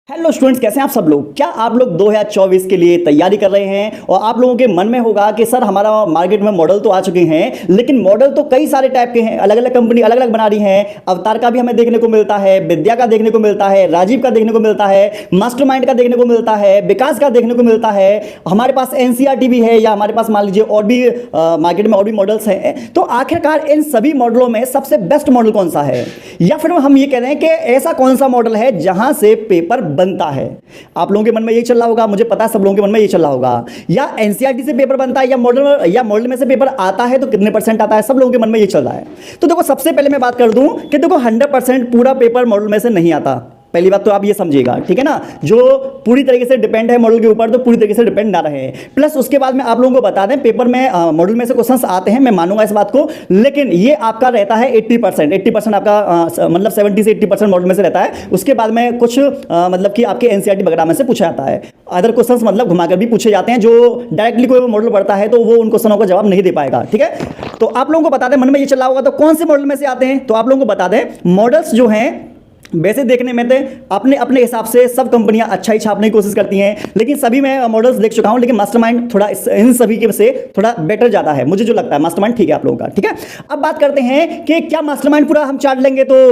Hello students, कैसे हैं आप सब लोग। क्या आप लोग 2024 के लिए तैयारी कर रहे हैं और आप लोगों के मन में होगा कि सर हमारा मार्केट में मॉडल तो आ चुके हैं, लेकिन मॉडल तो कई सारे टाइप के हैं, अलग अलग कंपनी अलग अलग बना रही हैं। अवतार का भी हमें देखने को मिलता है, विद्या का देखने को मिलता है, राजीव का देखने को मिलता है, मास्टरमाइंड का देखने को मिलता है, विकास का देखने को मिलता है, हमारे पास एनसीईआरटी भी है, या हमारे पास मान लीजिए और भी मार्केट में और भी मॉडल्स हैं। तो आखिरकार इन सभी मॉडलों में सबसे बेस्ट मॉडल कौन सा है, या फिर हम ये कह रहे हैं कि ऐसा कौन सा मॉडल है जहां से पेपर बनता है। आप लोगों के मन में ये चल रहा होगा, मुझे पता है सब लोगों के मन में ये चल रहा होगा, या एनसीईआरटी से पेपर बनता है या मॉडल में से पेपर आता है तो कितने परसेंट आता है, सब लोगों के मन में ये चल रहा है। तो देखो, सबसे पहले मैं बात कर दूं कि देखो 100% पूरा पेपर मॉडल में से नहीं आता। पहली बात तो आप ये समझिएगा, ठीक है ना। जो पूरी तरीके से डिपेंड है मॉडल के ऊपर, तो पूरी तरीके से डिपेंड ना रहे। प्लस उसके बाद में आप लोगों को बता दें, पेपर में मॉडल में से क्वेश्चंस आते हैं, मैं मानूंगा इस बात को, लेकिन ये आपका रहता है 80% आपका, मतलब 70 से 80% मॉडल में से रहता है। उसके बाद में कुछ मतलब कि आपके एनसीईआरटी वगैरह में से पूछा जाता है। अदर क्वेश्चंस मतलब घुमाकर भी पूछे जाते हैं, जो डायरेक्टली कोई मॉडल पढ़ता है तो वो उन क्वेश्चनों का जवाब नहीं दे पाएगा, ठीक है। तो आप लोगों को बता दें, मन में ये चला होगा तो कौन से मॉडल में से आते हैं, तो आप लोगों को बता दें, मॉडल्स जो हैं वैसे देखने में तो अपने अपने हिसाब से सब कंपनियां अच्छा ही छापने की कोशिश करती हैं, लेकिन सभी मैं मॉडल्स देख चुका हूं, लेकिन मास्टरमाइंड थोड़ा इन सभी के से थोड़ा बेटर जाता है, मुझे जो लगता है। मास्टरमाइंड ठीक है आप लोगों का, ठीक है। अब बात करते हैं कि क्या मास्टरमाइंड पूरा हम चाट लेंगे तो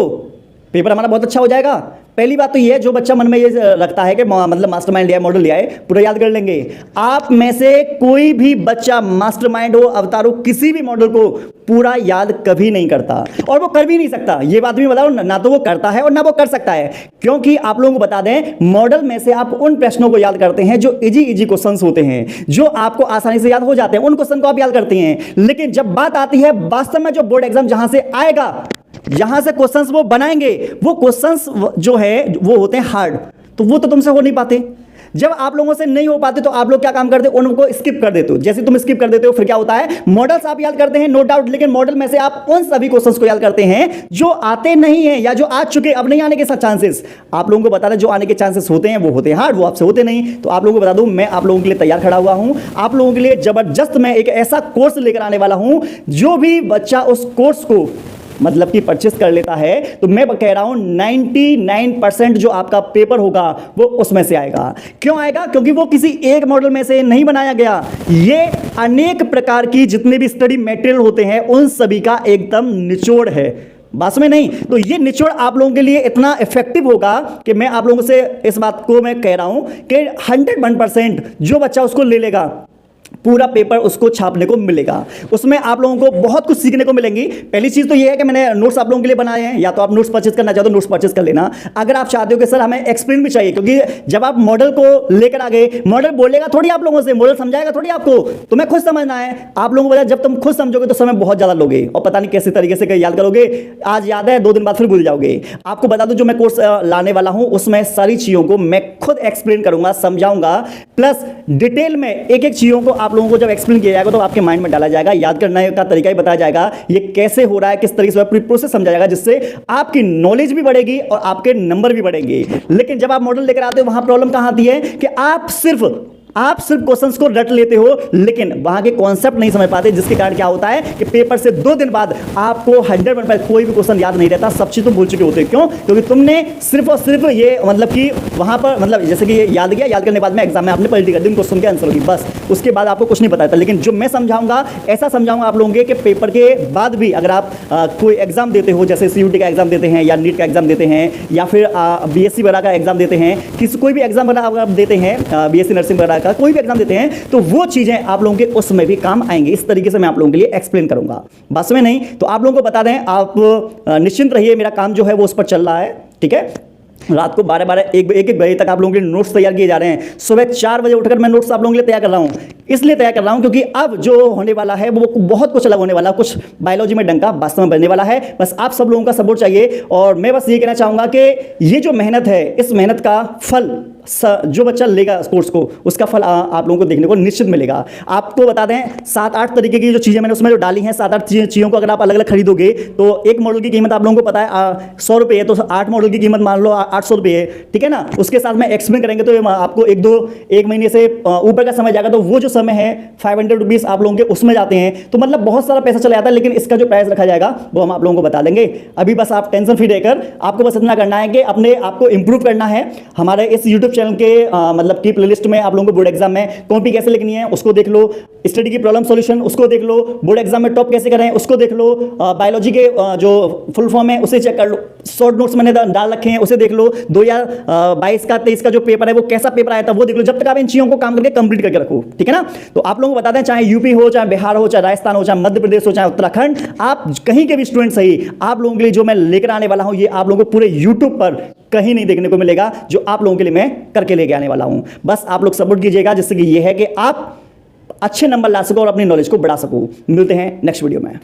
पेपर हमारा बहुत अच्छा हो जाएगा। पहली बात तो ये है, जो बच्चा मन में ये रखता है कि मतलब मास्टरमाइंड लिया, मॉडल लिया है, पूरा याद कर लेंगे। आप में से कोई भी बच्चा मास्टरमाइंड हो, अवतार हो, किसी भी मॉडल को पूरा याद कभी नहीं करता, और वो कर भी नहीं सकता। ये बात भी बताओ, ना तो वो करता है और ना वो कर सकता है, क्योंकि आप लोगों को बता दें, मॉडल में से आप उन प्रश्नों को याद करते हैं जो इजी क्वेश्चंस होते हैं, जो आपको आसानी से याद हो जाते हैं, उन क्वेश्चन को आप याद करते हैं। लेकिन जब बात आती है वास्तव में जो बोर्ड एग्जाम जहां से आएगा, यहां से क्वेश्चंस वो बनाएंगे, वो क्वेश्चंस जो है वो होते हैं हार्ड, तो वो तो तुमसे हो नहीं पाते। जब आप लोगों से नहीं हो पाते तो आप लोग क्या काम करते हो, उनको स्किप कर देते हो। जैसे तुम स्किप कर देते हो, फिर क्या होता है, मॉडल्स आप याद करते हैं नो डाउट, लेकिन मॉडल में से आप उन सभी क्वेश्चंस को याद करते हैं जो आते नहीं हैं, या जो आ चुके अब नहीं आने के साथ चांसेस। आप लोगों को बता दें, जो आने के चांसेस होते हैं वो होते हैं हार्ड, वो आपसे होते नहीं। तो आप लोगों को बता दूं, मैं आप लोगों के लिए तैयार खड़ा हुआ हूं। आप लोगों के लिए जबरदस्त मैं एक ऐसा कोर्स लेकर आने वाला हूं, जो भी बच्चा उस कोर्स को मतलब कि परचेस कर लेता है, तो मैं कह रहा हूं 99% जो आपका पेपर होगा वो उसमें से आएगा। क्यों आएगा? क्योंकि वो किसी एक मॉडल में से नहीं बनाया गया, ये अनेक प्रकार की जितने भी स्टडी मटेरियल होते हैं उन सभी का एकदम निचोड़ है, बस में नहीं। तो ये निचोड़ आप लोगों के लिए इतना इफेक्टिव होगा कि मैं आप लोगों से इस बात को मैं कह रहा हूं कि 101% जो बच्चा उसको ले लेगा, पूरा पेपर उसको छापने को मिलेगा। उसमें आप लोगों को बहुत कुछ सीखने को मिलेंगी। पहली चीज तो ये है कि मैंने नोट्स आप लोगों के लिए बनाए हैं, या तो आप नोट्स परचेज करना चाहते हो, नोट्स परचेज कर लेना। अगर आप चाहते हो कि सर हमें एक्सप्लेन भी चाहिए, क्योंकि जब आप मॉडल को लेकर आ गए, मॉडल बोलेगा थोड़ी आप लोगों से, मॉडल समझाएगा थोड़ी आपको, तुम्हें खुद समझना है। आप लोगों को पता है, जब तुम खुद समझोगे तो समय बहुत ज्यादा लोगे, और पता नहीं कैसे तरीके से याद करोगे। आज याद है, 2 दिन बाद फिर भूल जाओगे। आपको बता दूं, जो मैं कोर्स लाने वाला हूं उसमें सारी चीजों को मैं खुद एक्सप्लेन करूंगा, समझाऊंगा, प्लस डिटेल में एक एक चीजों को आप लोगों को जब एक्सप्लेन किया जाएगा तो आपके माइंड में डाला जाएगा, याद करने का तरीका ही बताया जाएगा, ये कैसे हो रहा है, किस तरीके से पूरी प्रोसेस समझाया जाएगा, जिससे आपकी नॉलेज भी बढ़ेगी और आपके नंबर भी बढ़ेंगे। लेकिन जब आप मॉडल लेकर आते हो, वहां प्रॉब्लम कहां आती है कि आप सिर्फ क्वेश्चंस को रट लेते हो, लेकिन वहां के कॉन्सेप्ट नहीं समझ पाते, जिसके कारण क्या होता है कि पेपर से 2 दिन बाद आपको 100% कोई भी क्वेश्चन याद नहीं रहता, सब चीज तो भूल चुके होते। क्यों? क्योंकि तुमने सिर्फ और सिर्फ ये मतलब कि वहां पर मतलब जैसे कि ये याद गया, याद करने के बाद में एग्जाम में आपने पलटी कर दी, क्वेश्चन के आंसर होगी, बस उसके बाद आपको कुछ नहीं पता था। लेकिन जो मैं समझाऊंगा, ऐसा समझाऊंगा आप लोगों के कि पेपर के बाद भी अगर आप कोई एग्जाम देते हो, जैसे सीयूटी का एग्जाम देते हैं, या नीट का एग्जाम देते हैं, या फिर बीएससी वगैरह का एग्जाम देते हैं, कोई भी एग्जाम वगैरह आप देते हैं, बीएससी नर्सिंग वगैरह का कोई भी एग्जाम देते हैं, तो वो चीजें आप लोगों के उसमें भी काम आएंगे। इस तरीके से मैं आप लोगों के लिए एक्सप्लेन करूंगा, बस में नहीं। तो आप लोगों को बता दें, आप निश्चिंत रहिए, मेरा काम जो है वो उस पर चल रहा है, ठीक है। रात को 12-12 एक बजे तक आप लोगों के लिए नोट्स तैयार किए जा रहे हैं। सुबह 4 बजे उठकर मैं नोट्स आप लोगों के लिए तैयार कर रहा हूं, इसलिए तैयार कर रहा हूं क्योंकि अब जो होने वाला है वो बहुत कुछ अलग होने वाला है, कुछ बायोलॉजी में डंका वास्तव में बनने वाला है। बस आप सब लोगों का सपोर्ट चाहिए, और मैं बस ये कहना चाहूंगा कि ये जो मेहनत है, इस मेहनत का फल जो बच्चा लेगा कोर्स को, उसका फल आप लोगों को देखने को निश्चित मिलेगा। आपको बता दें, 7-8 तरीके की जो चीज़ें मैंने उसमें जो डाली हैं, 7-8 चीज़ों को अगर आप अलग अलग खरीदोगे तो एक मॉडल की कीमत आप लोगों को पता है 100 रुपये है, तो 8 मॉडल की कीमत मान लो 800 रुपये है, ठीक है ना। उसके साथ में एक्सप्लेन करेंगे तो आपको 1 महीने से ऊपर का समय जाएगा, तो वो जो समय है 500 रुपीज़ आप लोगों के उसमें जाते हैं, तो मतलब बहुत सारा पैसा चला जाता है। लेकिन इसका जो प्राइस रखा जाएगा वो हम आप लोगों को बता देंगे। अभी बस आप टेंशन फ्री रहकर आपको बस इतना करना है कि अपने आप को इंप्रूव करना है। हमारे इस यूट्यूब चैनल के मतलब की प्लेलिस्ट में आप लोगों को बोर्ड एग्जाम में कॉपी कैसे लिखनी है उसको देख लो, स्टडी की प्रॉब्लम सॉल्यूशन उसको देख लो, बोर्ड एग्जाम में टॉप कैसे करें उसको देख लो, बायोलॉजी के जो फुल फॉर्म है उसे चेक कर लो, शॉर्ट नोट्स मैंने डाल रखे हैं उसे देख लो, 2022 का 23 का जो पेपर है वो कैसा पेपर आया था वो देख लो। जब तक आप इन चीजों को काम करके कंप्लीट करके रखो, ठीक है ना। तो आप लोगों को बता दें, चाहे यूपी हो, चाहे बिहार हो, चाहे राजस्थान हो, चाहे मध्य प्रदेश हो, चाहे उत्तराखंड, आप कहीं के भी स्टूडेंट सही, आप लोगों के लिए जो मैं लेकर आने वाला हूं ये आप लोगों को पूरे यूट्यूब पर कहीं नहीं देखने को मिलेगा, जो आप लोगों के लिए मैं करके लेके आने वाला हूं। बस आप लोग सपोर्ट कीजिएगा, जिससे कि ये है कि आप अच्छे नंबर ला सको और अपनी नॉलेज को बढ़ा सको। मिलते हैं नेक्स्ट वीडियो में।